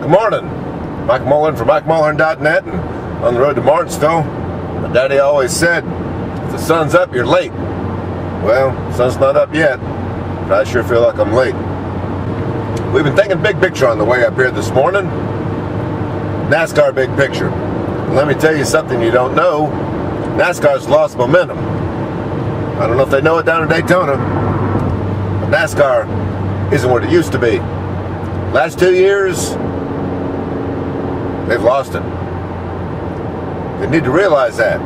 Good morning. Mike Mulhern from MikeMulhern'sNASCAR and on the road to Martinsville. My daddy always said, if the sun's up, you're late. Well, the sun's not up yet, but I sure feel like I'm late. We've been thinking big picture on the way up here this morning. NASCAR big picture. And let me tell you something you don't know. NASCAR's lost momentum. I don't know if they know it down in Daytona, but NASCAR isn't what it used to be. Last 2 years, they've lost it. They need to realize that.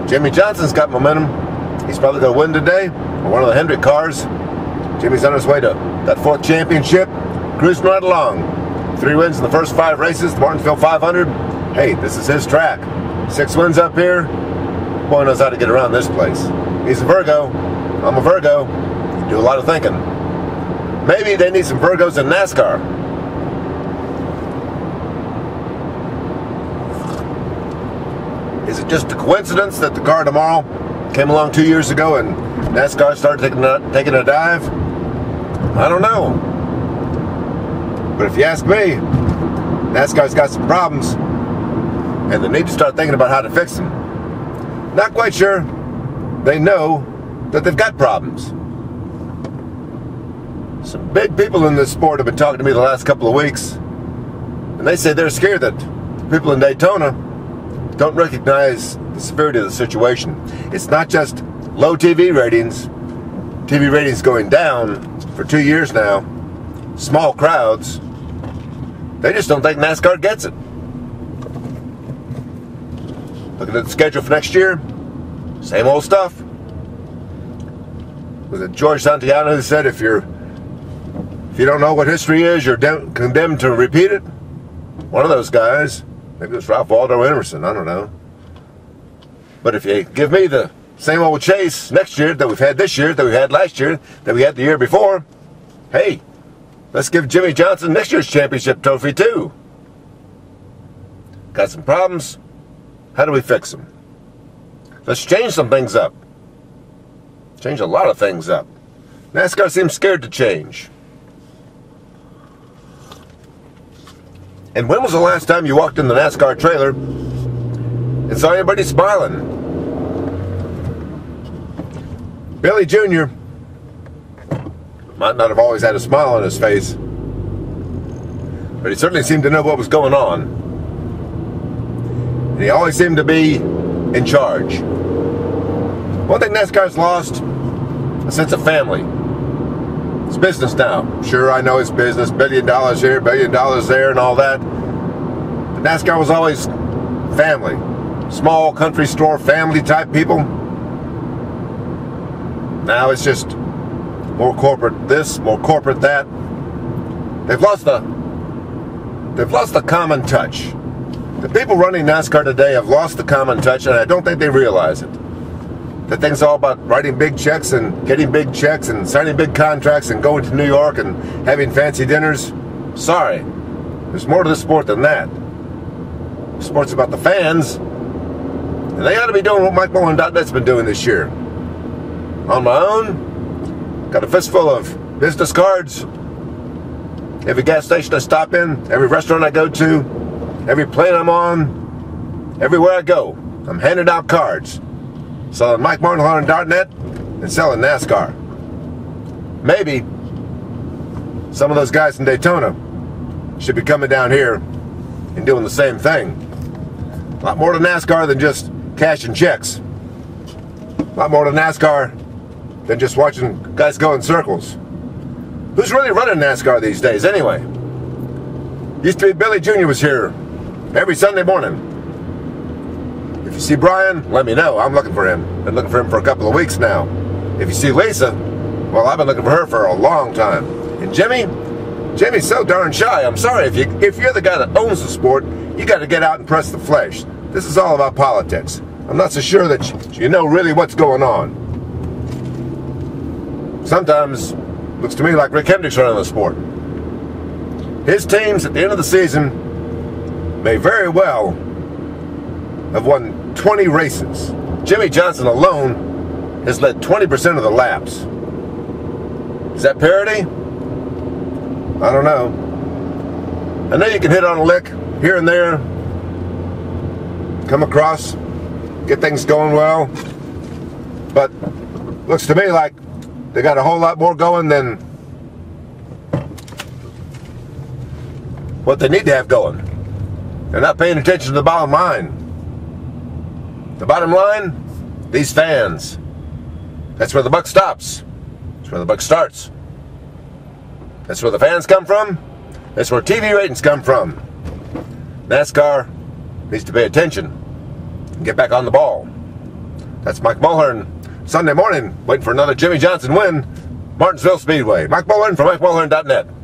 Jimmie Johnson's got momentum. He's probably going to win today on one of the Hendrick cars. Jimmie's on his way to that 4th championship, cruising right along. 3 wins in the first 5 races, the Martinsville 500. Hey, this is his track. 6 wins up here. Boy knows how to get around this place. He's a Virgo. I'm a Virgo. Do a lot of thinking. Maybe they need some Virgos in NASCAR. Is it just a coincidence that the car tomorrow came along 2 years ago and NASCAR started taking a dive? I don't know. But if you ask me, NASCAR's got some problems and they need to start thinking about how to fix them. Not quite sure they know that they've got problems. Some big people in this sport have been talking to me the last couple of weeks, and they say they're scared that people in Daytona don't recognize the severity of the situation. It's not just low TV ratings. TV ratings going down for 2 years now. Small crowds. They just don't think NASCAR gets it. Looking at the schedule for next year, same old stuff. Was it George Santayana who said if you don't know what history is, you're condemned to repeat it? One of those guys. Maybe it was Ralph Waldo Emerson, I don't know. But if you give me the same old chase next year that we've had this year, that we had last year, that we had the year before, hey, let's give Jimmie Johnson next year's championship trophy too. Got some problems? How do we fix them? Let's change some things up. Change a lot of things up. NASCAR seems scared to change. And when was the last time you walked in the NASCAR trailer and saw anybody smiling? Billy Jr. might not have always had a smile on his face, but he certainly seemed to know what was going on. And he always seemed to be in charge. One thing NASCAR's lost, a sense of family. It's business now. Sure, I know it's business. $1 billion here, $1 billion there, and all that. But NASCAR was always family. Small country store family type people. Now it's just more corporate this, more corporate that. They've lost the common touch. The people running NASCAR today have lost the common touch, and I don't think they realize it. That thing's all about writing big checks and getting big checks and signing big contracts and going to New York and having fancy dinners. Sorry. There's more to the sport than that. The sport's about the fans. And they ought to be doing what MikeMulhern'sNASCAR's been doing this year. On my own, got a fistful of business cards. Every gas station I stop in, every restaurant I go to, every plane I'm on, everywhere I go, I'm handing out cards. Selling MikeMulhern'sNASCAR and selling NASCAR. Maybe some of those guys in Daytona should be coming down here and doing the same thing. A lot more to NASCAR than just cashing checks. A lot more to NASCAR than just watching guys go in circles. Who's really running NASCAR these days anyway? Used to be Billy Jr. was here every Sunday morning. If you see Brian, let me know. I'm looking for him. Been looking for him for a couple of weeks now. If you see Lisa, well, I've been looking for her for a long time. And Jimmie's so darn shy. I'm sorry, if you're the guy that owns the sport, you got to get out and press the flesh. This is all about politics. I'm not so sure that you know really what's going on. Sometimes, looks to me like Rick Hendrick's running the sport. His teams at the end of the season may very well have won 20 races. Jimmie Johnson alone has led 20% of the laps. Is that parity? I don't know. I know you can hit on a lick here and there, come across, get things going well, but looks to me like they got a whole lot more going than what they need to have going. They're not paying attention to the bottom line. The bottom line, these fans. That's where the buck stops. That's where the buck starts. That's where the fans come from. That's where TV ratings come from. NASCAR needs to pay attention and get back on the ball. That's Mike Mulhern, Sunday morning, waiting for another Jimmie Johnson win, Martinsville Speedway. Mike Mulhern from MikeMulhern'sNASCAR.